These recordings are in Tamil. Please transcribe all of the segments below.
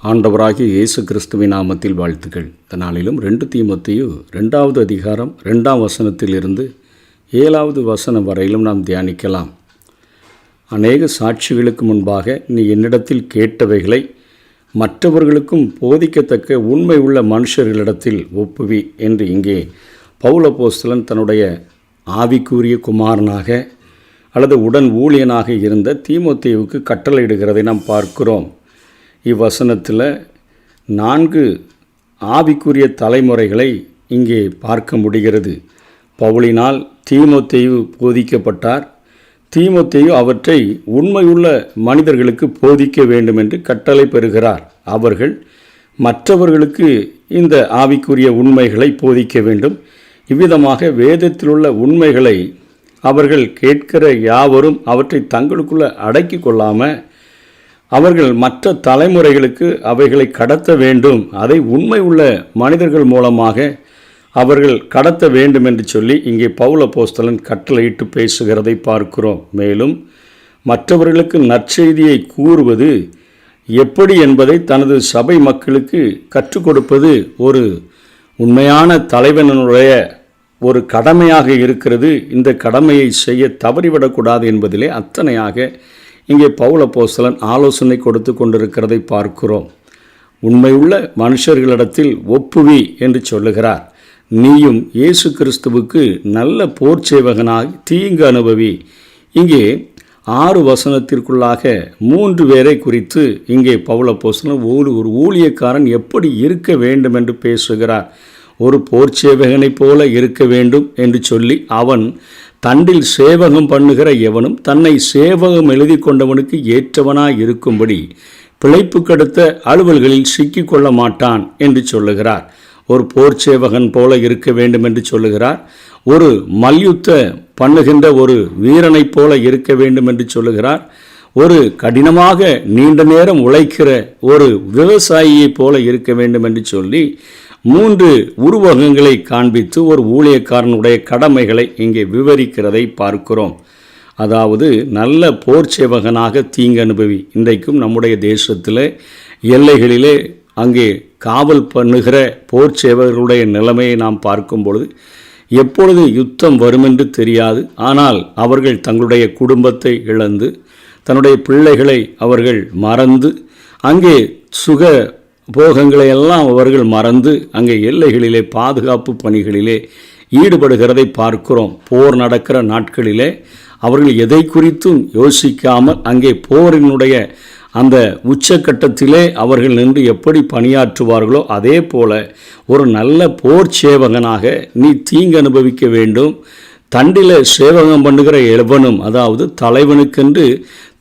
ஆண்டவராகிய இயேசு கிறிஸ்துவின் நாமத்தில் வாழ்த்துக்கள். இந்த நாளிலும் 2 தீமோத்தேயு 2வது அதிகாரம் 2ஆம் வசனத்திலிருந்து 7வது வசனம் வரையிலும் நாம் தியானிக்கலாம். அநேக சாட்சிகளுக்கு முன்பாக நீ என்னிடத்தில் கேட்டவைகளை மற்றவர்களுக்கும் போதிக்கத்தக்க உண்மை உள்ள மனுஷர்களிடத்தில் ஒப்புவி என்று இங்கே பவுல் அப்போஸ்தலன் தன்னுடைய ஆவிக்குரிய குமாரனாக அல்லது உடன் ஊழியனாக இருந்த தீமோத்தேயுவுக்கு கட்டளையிடுகிறதை நாம் பார்க்கிறோம். இவ்வசனத்தில் 4 ஆவிக்குரிய தலைமுறைகளை இங்கே பார்க்க முடிகிறது. பவுலினால் தீமோத்தேயு போதிக்கப்பட்டார். தீமோத்தேயு அவற்றை உண்மையுள்ள மனிதர்களுக்கு போதிக்க வேண்டும் என்று கட்டளை பெறுகிறார். அவர்கள் மற்றவர்களுக்கு இந்த ஆவிக்குரிய உண்மைகளை போதிக்க வேண்டும். இவ்விதமாக வேதத்திலுள்ள உண்மைகளை அவர்கள் கேட்கிற யாவரும் அவற்றை தங்களுக்குள்ள அடக்கி கொள்ளாமல் அவர்கள் மற்ற தலைமுறைகளுக்கு அவைகளை கடத்த வேண்டும். அதை உண்மை உள்ள மனிதர்கள் மூலமாக அவர்கள் கடத்த வேண்டும் என்று சொல்லி இங்கே பவுல் அப்போஸ்தலன் கட்டளையிட்டு பேசுகிறதை பார்க்கிறோம். மேலும் மற்றவர்களுக்கு நற்செய்தியை கூறுவது எப்படி என்பதை தனது சபை மக்களுக்கு கற்றுக் கொடுப்பது ஒரு உண்மையான தலைவனுடைய ஒரு கடமையாக இருக்கிறது. இந்த கடமையை செய்ய தவறிவிடக்கூடாது என்பதிலே அத்தனையாக இங்கே பவுல் அப்போஸ்தலன் ஆலோசனை கொடுத்து கொண்டிருக்கிறதை பார்க்கிறோம். உண்மையுள்ள மனுஷர்களிடத்தில் ஒப்புவி என்று சொல்லுகிறார். நீயும் இயேசு கிறிஸ்துவுக்கு நல்ல போர் சேவகனாய் தீங்கு அனுபவி. இங்கே 6 வசனத்திற்குள்ளாக 3 பேரை குறித்து இங்கே பவுல் அப்போஸ்தலன் ஒரு ஊழியக்காரன் எப்படி இருக்க வேண்டும் என்று பேசுகிறார். ஒரு போர் சேவகனைப் போல இருக்க வேண்டும் என்று சொல்லி அவன் தண்டில் சேவகம் பண்ணுகிற எவனும் தன்னை சேவகம் எழுதி கொண்டவனுக்கு ஏற்றவனாய் இருக்கும்படி பிழைப்பு கடுத்த அலுவல்களில் சிக்கிக்கொள்ள மாட்டான் என்று சொல்லுகிறார். ஒரு போர் சேவகன் போல இருக்க வேண்டும் என்று சொல்லுகிறார். ஒரு மல்யுத்த பண்ணுகின்ற ஒரு வீரனைப் போல இருக்க வேண்டும் என்று சொல்லுகிறார். ஒரு கடினமாக நீண்ட நேரம் உழைக்கிற ஒரு விவசாயியைப் போல இருக்க வேண்டும் என்று சொல்லி 3 உருவகங்களை காண்பித்து ஒரு ஊழியக்காரனுடைய கடமைகளை இங்கே விவரிக்கிறதை பார்க்கிறோம். அதாவது நல்ல போர் சேவகனாக தீங்கு அனுபவி. இன்றைக்கும் நம்முடைய தேசத்தில் எல்லைகளிலே அங்கே காவல் பண்ணுகிற போர் சேவகர்களுடைய நிலைமையை நாம் பார்க்கும் பொழுது எப்பொழுது யுத்தம் வருமென்று தெரியாது. ஆனால் அவர்கள் தங்களுடைய குடும்பத்தை இழந்து தன்னுடைய பிள்ளைகளை அவர்கள் மறந்து அங்கே சுக போகங்களை எல்லாம் அவர்கள் மறந்து அங்கே எல்லைகளிலே பாதுகாப்பு பணிகளிலே ஈடுபடுகிறதை பார்க்கிறோம். போர் நடக்கிற நாட்களிலே அவர்கள் எதை குறித்தும் யோசிக்காமல் அங்கே போரினுடைய அந்த உச்சக்கட்டத்திலே அவர்கள் நின்று எப்படி பணியாற்றுவார்களோ அதே போல ஒரு நல்ல போர் சேவகனாக நீ தீங்கு அனுபவிக்க வேண்டும். தண்டில் சேவகம் பண்ணுகிற எவனும், அதாவது தலைவனுக்கென்று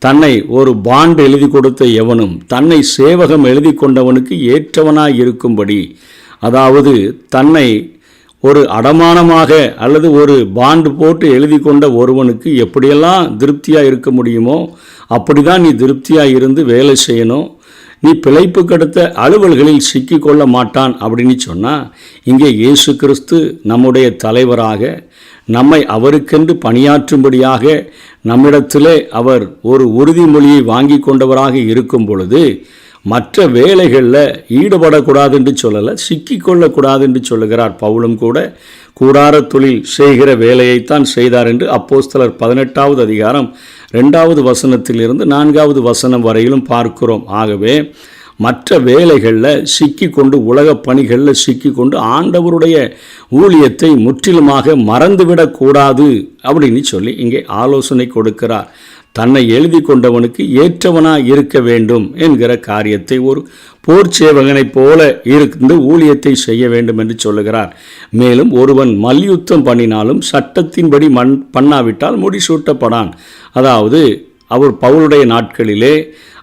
தன்னை ஒரு பாண்ட் எழுதி கொடுத்த எவனும் தன்னை சேவகம் எழுதி கொண்டவனுக்கு ஏற்றவனாய் இருக்கும்படி, அதாவது தன்னை ஒரு அடமானமாக அல்லது ஒரு பாண்டு போட்டு எழுதி கொண்ட ஒருவனுக்கு எப்படியெல்லாம் திருப்தியாக இருக்க முடியுமோ அப்படிதான் நீ திருப்தியாக இருந்து வேலை செய்யணும். நீ பிழைப்பு கடுத்த அலுவல்களில் சிக்கிக்கொள்ள மாட்டான் அப்படின்னு சொன்னால் இங்கே இயேசு கிறிஸ்து நம்முடைய தலைவராக நம்மை அவருக்கென்று பணியாற்றும்படியாக நம்மிடத்திலே அவர் ஒரு உறுதிமொழியை வாங்கி கொண்டவராக இருக்கும் பொழுது மற்ற வேலைகளில் ஈடுபடக்கூடாது என்று சொல்லலை, சிக்கிக்கொள்ளக்கூடாது என்று சொல்லுகிறார். பவுலும் கூட கூடார தொழில் செய்கிற வேலையைத்தான் செய்தார் என்று அப்போஸ்தலர் 18வது அதிகாரம் 2வது வசனத்திலிருந்து 4வது வசனம் வரையிலும் பார்க்கிறோம். ஆகவே மற்ற வேலைகளில் சிக்கிக்கொண்டு உலக பணிகளில் சிக்கிக்கொண்டு ஆண்டவருடைய ஊழியத்தை முற்றிலுமாக மறந்துவிடக்கூடாது அப்படின்னு சொல்லி இங்கே ஆலோசனை கொடுக்கிறார். தன்னை எழுதி கொண்டவனுக்கு ஏற்றவனாக இருக்க வேண்டும் என்கிற காரியத்தை ஒரு போர் சேவகனைப் போல இருந்து ஊழியத்தை செய்ய வேண்டும் என்று சொல்லுகிறார். மேலும் ஒருவன் மல்யுத்தம் பண்ணினாலும் சட்டத்தின்படி பண்ணாவிட்டால் முடிசூட்டப்படான். அதாவது அவர் பவுலுடைய நாட்களிலே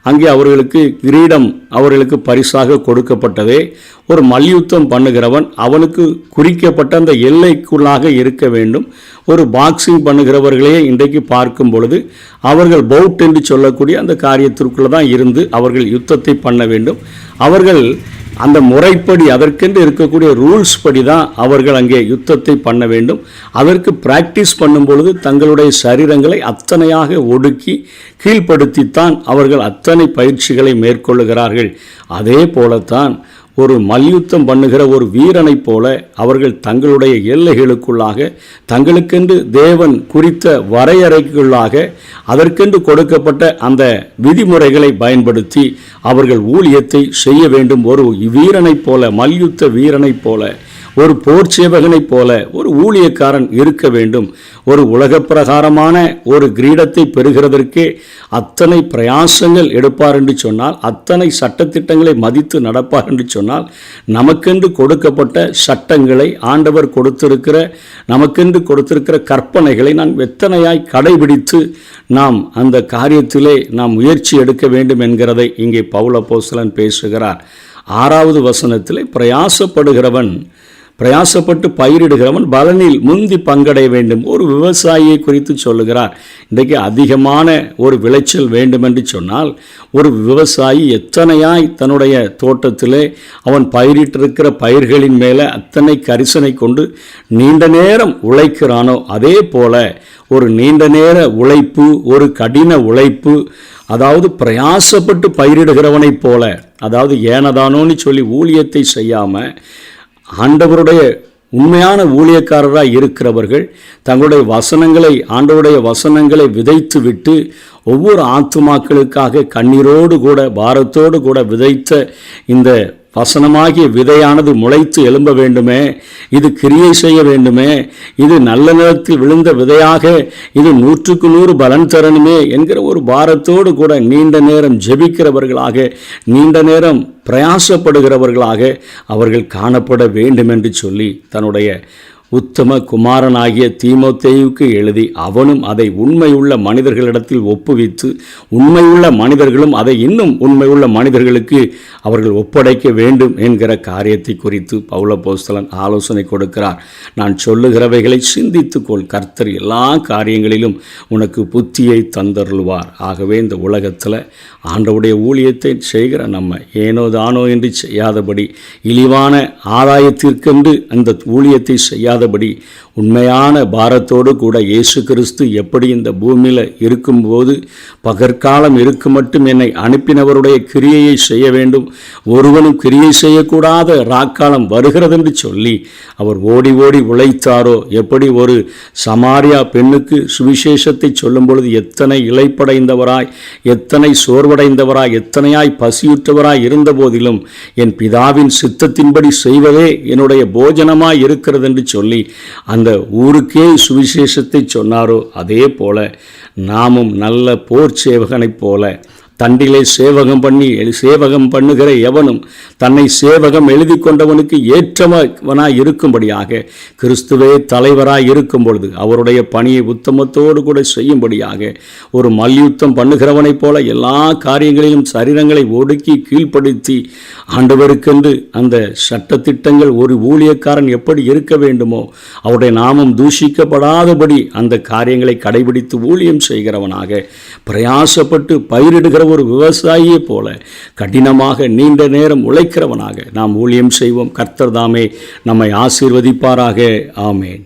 அங்கே அவர்களுக்கு கிரீடம் அவர்களுக்கு பரிசாக கொடுக்கப்பட்டதே. ஒரு மல்யுத்தம் பண்ணுகிறவன் அவனுக்கு குறிக்கப்பட்ட அந்த எல்லைக்குள்ளாக இருக்க வேண்டும். ஒரு பாக்ஸிங் பண்ணுகிறவர்களே இன்றைக்கு பார்க்கும் பொழுது அவர்கள் பவுட் என்று சொல்லக்கூடிய அந்த காரியத்திற்குள்ளே தான் இருந்து அவர்கள் யுத்தத்தை பண்ண வேண்டும். அவர்கள் அந்த முறைப்படி அதற்கென்று இருக்கக்கூடிய ரூல்ஸ் படி தான் அவர்கள் அங்கே யுத்தத்தை பண்ண வேண்டும். அதற்கு பிராக்டிஸ் பண்ணும் பொழுது தங்களுடைய சரீரங்களை அத்தனையாக ஒடுக்கி கீழ்ப்படுத்தித்தான் அவர்கள் அத்தனை பயிற்சிகளை மேற்கொள்ளுகிறார்கள். அதே போலத்தான் ஒரு மல்யுத்தம் பண்ணுகிற ஒரு வீரனைப் போல அவர்கள் தங்களுடைய எல்லைகளுக்குள்ளாக தங்களுக்கென்று தேவன் குறித்த வரையறைக்குள்ளாக அதற்கென்று கொடுக்கப்பட்ட அந்த விதிமுறைகளை பயன்படுத்தி அவர்கள் ஊழியத்தை செய்ய வேண்டும். ஒரு வீரனைப் போல, மல்யுத்த வீரனைப் போல, ஒரு போர் சேவகனைப் போல ஒரு ஊழியக்காரன் இருக்க வேண்டும். ஒரு உலக பிரகாரமான ஒரு கிரீடத்தை பெறுகிறதற்கே அத்தனை பிரயாசங்கள் எடுப்பார் என்று சொன்னால், அத்தனை சட்டத்திட்டங்களை மதித்து நடப்பார் என்று சொன்னால், நமக்கென்று கொடுக்கப்பட்ட சட்டங்களை ஆண்டவர் கொடுத்திருக்கிற நமக்கென்று கொடுத்திருக்கிற கற்பனைகளை நான் எத்தனையாய் கடைபிடித்து நாம் அந்த காரியத்திலே நாம் முயற்சி எடுக்க வேண்டும் என்கிறதை இங்கே பவுல் அப்போஸ்தலன் பேசுகிறார். 6வது வசனத்திலே பிரயாசப்பட்டு பயிரிடுகிறவன் பலனில் முந்தி பங்கடைய வேண்டும். ஒரு விவசாயியை குறித்து சொல்லுகிறார். இன்றைக்கு அதிகமான ஒரு விளைச்சல் வேண்டும் என்று சொன்னால் ஒரு விவசாயி எத்தனையாய் தன்னுடைய தோட்டத்திலே அவன் பயிரிட்டிருக்கிற பயிர்களின் மேலே அத்தனை கரிசனை கொண்டு நீண்ட நேரம் உழைக்கிறானோ, அதே போல ஒரு நீண்ட நேர உழைப்பு, ஒரு கடின உழைப்பு, அதாவது பிரயாசப்பட்டு பயிரிடுகிறவனைப் போல, அதாவது ஏனதானோன்னு சொல்லி ஊழியத்தை செய்யாமல் ஆண்டவருடைய உண்மையான ஊழியக்காரராக இருக்கிறவர்கள் தங்களுடைய ஆண்டவருடைய வசனங்களை விதைத்து விட்டு ஒவ்வொரு ஆத்துமாக்களுக்காக கண்ணீரோடு கூட பாரத்தோடு கூட விதைத்த இந்த வசனமாகிய விதையானது முளைத்து எழும்ப வேண்டுமே, இது கிரியை செய்ய வேண்டுமே, இது நல்ல நிலத்தில் விழுந்த விதையாக இது 100க்கு 100 பலன் தரணுமே என்கிற ஒரு பாரத்தோடு கூட நீண்ட நேரம் ஜெபிக்கிறவர்களாக, நீண்ட நேரம் பிரயாசப்படுகிறவர்களாக அவர்கள் காணப்பட வேண்டும் என்று சொல்லி தன்னுடைய உத்தம குமாரனாகிய தீமோத்தேயுவுக்கு எழுதி அவனும் அதை உண்மையுள்ள மனிதர்களிடத்தில் ஒப்புவித்து உண்மையுள்ள மனிதர்களும் அதை இன்னும் உண்மையுள்ள மனிதர்களுக்கு அவர்கள் ஒப்படைக்க வேண்டும் என்கிற காரியத்தை குறித்து பவுல் அப்போஸ்தலன் ஆலோசனை கொடுக்கிறார். நான் சொல்லுகிறவைகளை சிந்தித்துக்கொள், கர்த்தர் எல்லா காரியங்களிலும் உனக்கு புத்தியை தந்தருள்வார். ஆகவே இந்த உலகத்தில் ஆண்டவருடைய ஊழியத்தை செய்கிற நம்ம ஏனோ தானோ என்று செய்யாதபடி, இழிவான ஆதாயத்திற்கென்று அந்த ஊழியத்தை செய்யாதபடி உண்மையான பாரத்தோடு கூட இயேசு கிறிஸ்து எப்படி இந்த பூமியில் இருக்கும்போது பகற்காலம் இருக்கும் மட்டும் என்னை அனுப்பினவருடைய கிரியையை செய்ய வேண்டும், ஒருவனும் கிரியை செய்யக்கூடாத ராக்காலம் வருகிறது என்று சொல்லி அவர் ஓடி ஓடி உழைத்தாரோ, எப்படி ஒரு சமாரியா பெண்ணுக்கு சுவிசேஷத்தை சொல்லும் பொழுது எத்தனை இளைப்படைந்தவராய், எத்தனை சோர்வடைந்தவராய், எத்தனையாய் பசியுற்றவராய் இருந்த போதிலும் என் பிதாவின் சித்தத்தின்படி செய்வதே என்னுடைய போஜனமாய் இருக்கிறது என்று சொல்லி அந்த ஊருக்கே சுவிசேஷத்தை சொன்னாரோ, அதே போல நாமும் நல்ல போர் சேவகனைப் போல தண்டிலே சேவகம் பண்ணுகிற எவனும் தன்னை சேவகம் எழுதி கொண்டவனுக்கு ஏற்றவனாய் இருக்கும்படியாக, கிறிஸ்துவே தலைவராய் இருக்கும் பொழுது அவருடைய பணியை உத்தமத்தோடு கூட செய்யும்படியாக ஒரு மல்யுத்தம் பண்ணுகிறவனைப் போல எல்லா காரியங்களிலும் சரீரங்களை ஒடுக்கி கீழ்ப்படுத்தி ஆண்டவருக்கென்று அந்த சட்டத்திட்டங்கள் ஒரு ஊழியக்காரன் எப்படி இருக்க வேண்டுமோ அவருடைய நாமம் தூஷிக்கப்படாதபடி அந்த காரியங்களை கடைபிடித்து ஊழியம் செய்கிறவனாக, பிரயாசப்பட்டு பயிரிடுகிற ஒரு விவசாயியை போல கடினமாக நீண்ட நேரம் உழைக்கிறவனாக நாம் ஊழியம் செய்வோம். கர்த்தர் தாமே நம்மை ஆசீர்வதிப்பாராக. ஆமேன்.